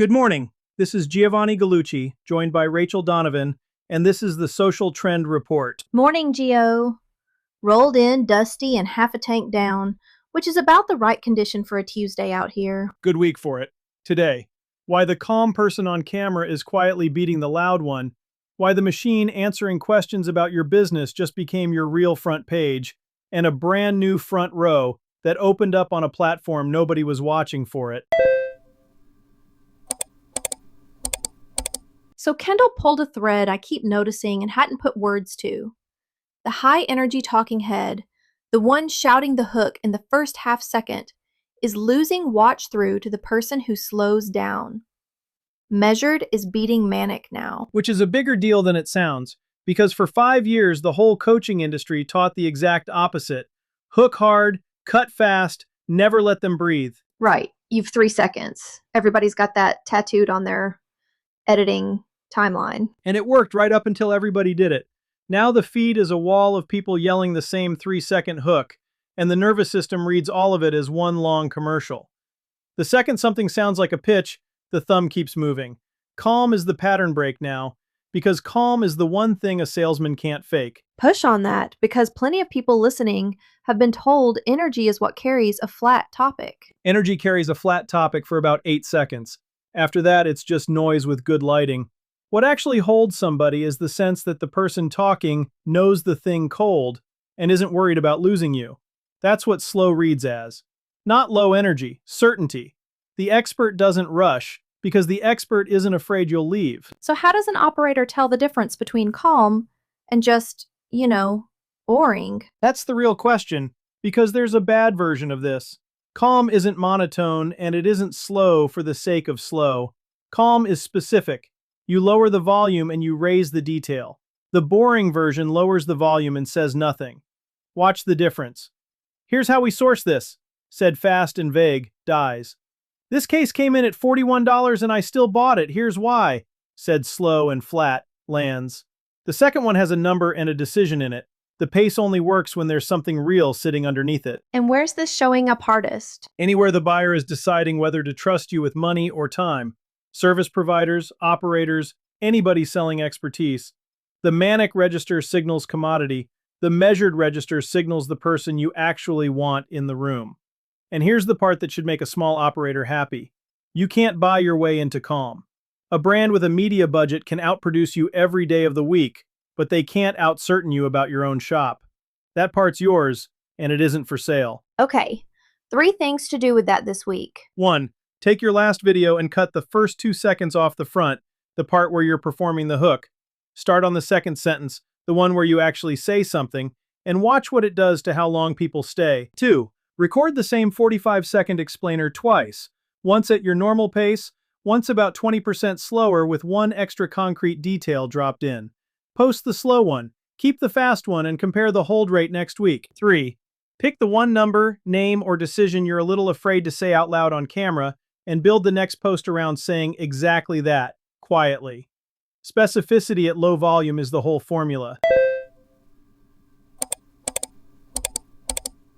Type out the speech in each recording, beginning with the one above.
Good morning. This is Giovanni Gallucci, joined by Rachel Donovan, and this is the Social Trend Report. Morning, Gio. Rolled in, dusty, and half a tank down, which is about the right condition for a Tuesday out here. Good week for it. Today, why the calm person on camera is quietly beating the loud one, why the machine answering questions about your business just became your real front page, and a brand new front row that opened up on a platform nobody was watching for it. So Kendall pulled a thread I keep noticing and hadn't put words to. The high-energy talking head, the one shouting the hook in the first half second, is losing watch-through to the person who slows down. Measured is beating manic now. Which is a bigger deal than it sounds, because for 5 years the whole coaching industry taught the exact opposite. Hook hard, cut fast, never let them breathe. Right, you've 3 seconds. Everybody's got that tattooed on their editing timeline. And it worked right up until everybody did it. Now the feed is a wall of people yelling the same 3-second hook, and the nervous system reads all of it as one long commercial. The second something sounds like a pitch, the thumb keeps moving. Calm is the pattern break now, because calm is the one thing a salesman can't fake. Push on that, because plenty of people listening have been told energy is what carries a flat topic. Energy carries a flat topic for about 8 seconds. After that, it's just noise with good lighting. What actually holds somebody is the sense that the person talking knows the thing cold and isn't worried about losing you. That's what slow reads as. Not low energy, certainty. The expert doesn't rush because the expert isn't afraid you'll leave. So how does an operator tell the difference between calm and just, boring? That's the real question, because there's a bad version of this. Calm isn't monotone and it isn't slow for the sake of slow. Calm is specific. You lower the volume and you raise the detail. The boring version lowers the volume and says nothing. Watch the difference. Here's how we source this, said fast and vague, dies. This case came in at $41 and I still bought it, here's why, said slow and flat, lands. The second one has a number and a decision in it. The pace only works when there's something real sitting underneath it. And where's this showing up hardest? Anywhere the buyer is deciding whether to trust you with money or time. Service providers, operators, anybody selling expertise. The manic register signals commodity. The measured register signals the person you actually want in the room. And here's the part that should make a small operator happy. You can't buy your way into calm. A brand with a media budget can outproduce you every day of the week, but they can't out-certain you about your own shop. That part's yours, and it isn't for sale. Okay, 3 things to do with that this week. 1. Take your last video and cut the first 2 seconds off the front, the part where you're performing the hook. Start on the second sentence, the one where you actually say something, and watch what it does to how long people stay. 2. Record the same 45-second explainer twice, once at your normal pace, once about 20% slower with one extra concrete detail dropped in. Post the slow one, keep the fast one, and compare the hold rate next week. 3. Pick the one number, name, or decision you're a little afraid to say out loud on camera, and build the next post around saying exactly that, quietly. Specificity at low volume is the whole formula.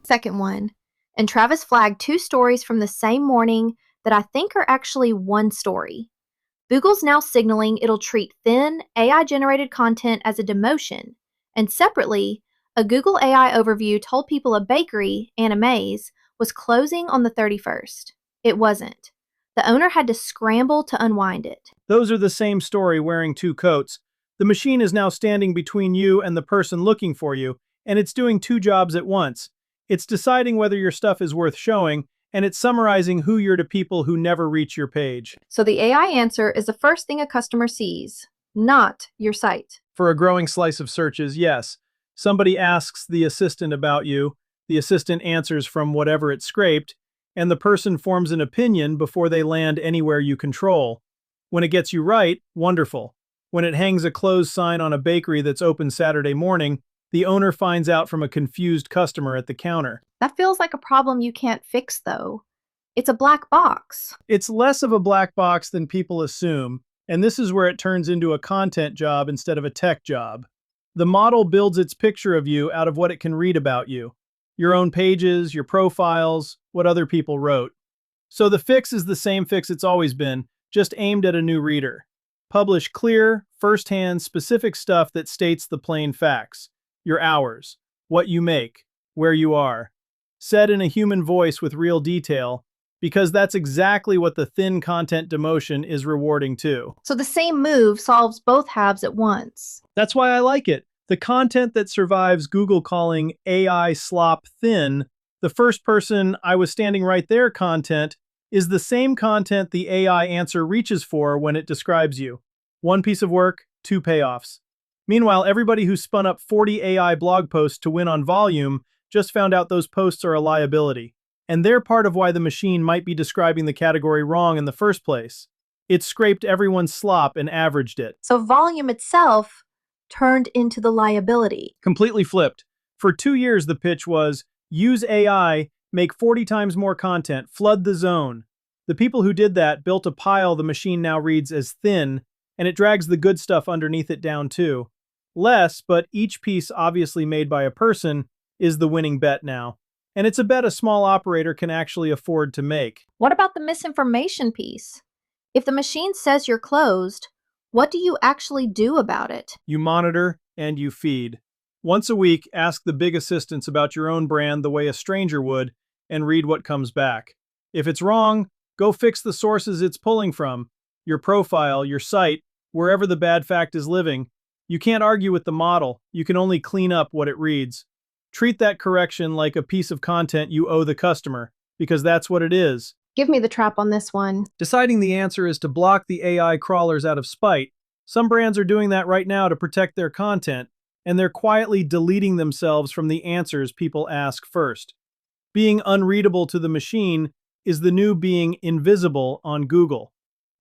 Second one. And Travis flagged 2 stories from the same morning that I think are actually one story. Google's now signaling it'll treat thin, AI-generated content as a demotion, and separately, a Google AI overview told people a bakery, Anna Mae's, was closing on the 31st. It wasn't. The owner had to scramble to unwind it. Those are the same story wearing 2 coats. The machine is now standing between you and the person looking for you, and it's doing 2 jobs at once. It's deciding whether your stuff is worth showing, and it's summarizing who you're to people who never reach your page. So the AI answer is the first thing a customer sees, not your site. For a growing slice of searches, yes. Somebody asks the assistant about you, the assistant answers from whatever it scraped, and the person forms an opinion before they land anywhere you control. When it gets you right, wonderful. When it hangs a closed sign on a bakery that's open Saturday morning, the owner finds out from a confused customer at the counter. That feels like a problem you can't fix, though. It's a black box. It's less of a black box than people assume, and this is where it turns into a content job instead of a tech job. The model builds its picture of you out of what it can read about you. Your own pages, your profiles, what other people wrote. So the fix is the same fix it's always been. just aimed at a new reader. Publish clear, first-hand, specific stuff that states the plain facts. Your hours, what you make, where you are. Said in a human voice with real detail, because that's exactly what the thin content demotion is rewarding too. So the same move solves both halves at once. That's why I like it. The content that survives Google calling AI slop thin, the first person I was standing right there content, is the same content the AI answer reaches for when it describes you. One piece of work, two payoffs. Meanwhile, everybody who spun up 40 AI blog posts to win on volume just found out those posts are a liability. And they're part of why the machine might be describing the category wrong in the first place. It scraped everyone's slop and averaged it. So volume itself turned into the liability. Completely flipped. For 2 years, the pitch was, use AI, make 40 times more content, flood the zone. The people who did that built a pile the machine now reads as thin, and it drags the good stuff underneath it down too. Less, but each piece obviously made by a person, is the winning bet now. And it's a bet a small operator can actually afford to make. What about the misinformation piece? If the machine says you're closed, what do you actually do about it? You monitor and you feed. Once a week, ask the big assistants about your own brand the way a stranger would, and read what comes back. If it's wrong, go fix the sources it's pulling from. Your profile, your site, wherever the bad fact is living. You can't argue with the model, you can only clean up what it reads. Treat that correction like a piece of content you owe the customer, because that's what it is. Give me the trap on this one. Deciding the answer is to block the AI crawlers out of spite. Some brands are doing that right now to protect their content, and they're quietly deleting themselves from the answers people ask first. Being unreadable to the machine is the new being invisible on Google.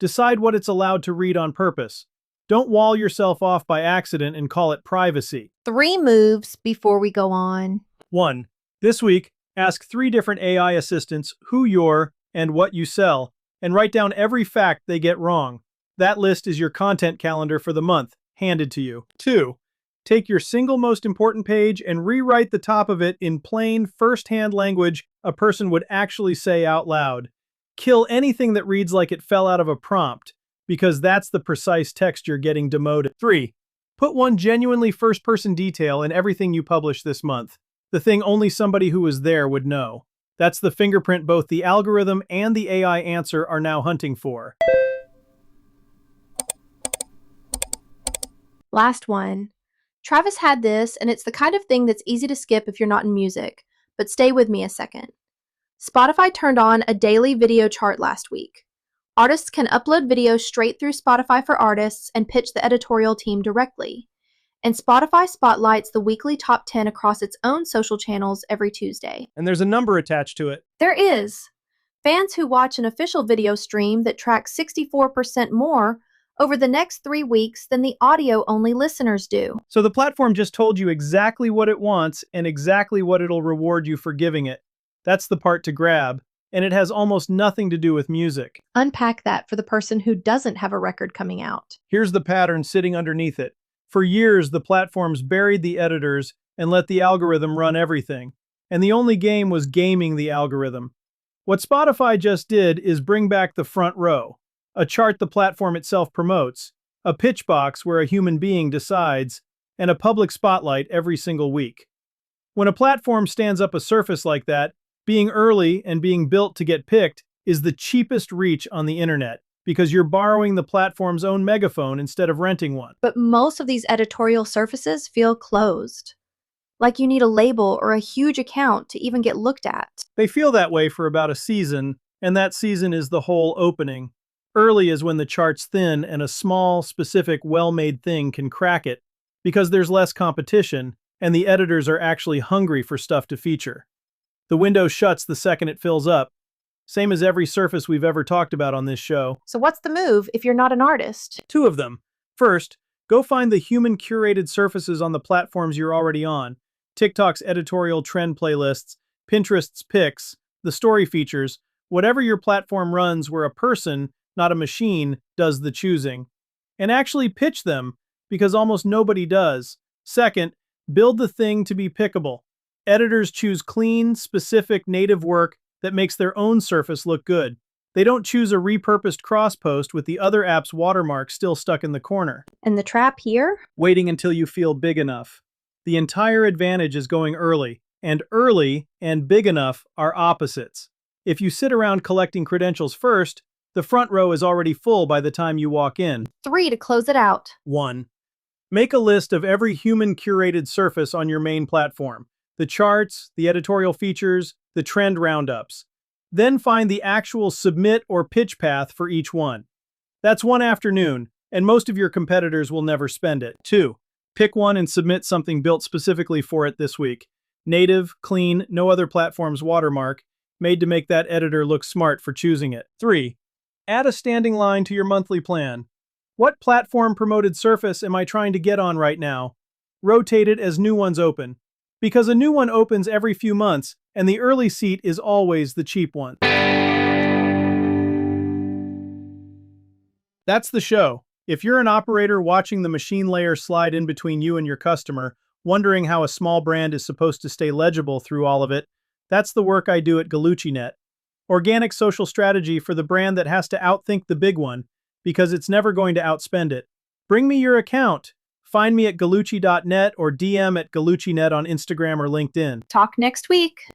Decide what it's allowed to read on purpose. Don't wall yourself off by accident and call it privacy. 3 moves before we go on. 1. This week, ask 3 different AI assistants who you're and what you sell, and write down every fact they get wrong. That list is your content calendar for the month, handed to you. 2. Take your single most important page and rewrite the top of it in plain, first-hand language a person would actually say out loud. Kill anything that reads like it fell out of a prompt, because that's the precise text you're getting demoted. 3. Put one genuinely first-person detail in everything you publish this month. The thing only somebody who was there would know. That's the fingerprint both the algorithm and the AI answer are now hunting for. Last one. Travis had this, and it's the kind of thing that's easy to skip if you're not in music, but stay with me a second. Spotify turned on a daily video chart last week. Artists can upload videos straight through Spotify for Artists and pitch the editorial team directly. And Spotify spotlights the weekly top 10 across its own social channels every Tuesday. And there's a number attached to it. There is. Fans who watch an official video stream that tracks 64% more over the next 3 weeks than the audio-only listeners do. So the platform just told you exactly what it wants and exactly what it'll reward you for giving it. That's the part to grab, and it has almost nothing to do with music. Unpack that for the person who doesn't have a record coming out. Here's the pattern sitting underneath it. For years, the platforms buried the editors and let the algorithm run everything. And the only game was gaming the algorithm. What Spotify just did is bring back the front row, a chart the platform itself promotes, a pitch box where a human being decides, and a public spotlight every single week. When a platform stands up a surface like that, being early and being built to get picked is the cheapest reach on the internet, because you're borrowing the platform's own megaphone instead of renting one. But most of these editorial surfaces feel closed. Like you need a label or a huge account to even get looked at. They feel that way for about a season, and that season is the whole opening. Early is when the chart's thin and a small, specific, well-made thing can crack it, because there's less competition, and the editors are actually hungry for stuff to feature. The window shuts the second it fills up, same as every surface we've ever talked about on this show. So what's the move if you're not an artist? 2 of them. First, go find the human-curated surfaces on the platforms you're already on. TikTok's editorial trend playlists, Pinterest's picks, the story features, whatever your platform runs where a person, not a machine, does the choosing. And actually pitch them, because almost nobody does. Second, build the thing to be pickable. Editors choose clean, specific, native work that makes their own surface look good. They don't choose a repurposed cross post with the other app's watermark still stuck in the corner. And the trap here? Waiting until you feel big enough. The entire advantage is going early and big enough are opposites. If you sit around collecting credentials first, the front row is already full by the time you walk in. 3 to close it out. 1. Make a list of every human-curated surface on your main platform. The charts, the editorial features, the trend roundups. Then find the actual submit or pitch path for each one. That's one afternoon, and most of your competitors will never spend it. 2. Pick one and submit something built specifically for it this week. Native, clean, no other platform's watermark, made to make that editor look smart for choosing it. 3. Add a standing line to your monthly plan. What platform-promoted surface am I trying to get on right now? Rotate it as new ones open. Because a new one opens every few months, and the early seat is always the cheap one. That's the show. If you're an operator watching the machine layer slide in between you and your customer, wondering how a small brand is supposed to stay legible through all of it, that's the work I do at gallucci.net. Organic social strategy for the brand that has to outthink the big one, because it's never going to outspend it. Bring me your account. Find me at gallucci.net or DM at gallucci.net on Instagram or LinkedIn. Talk next week.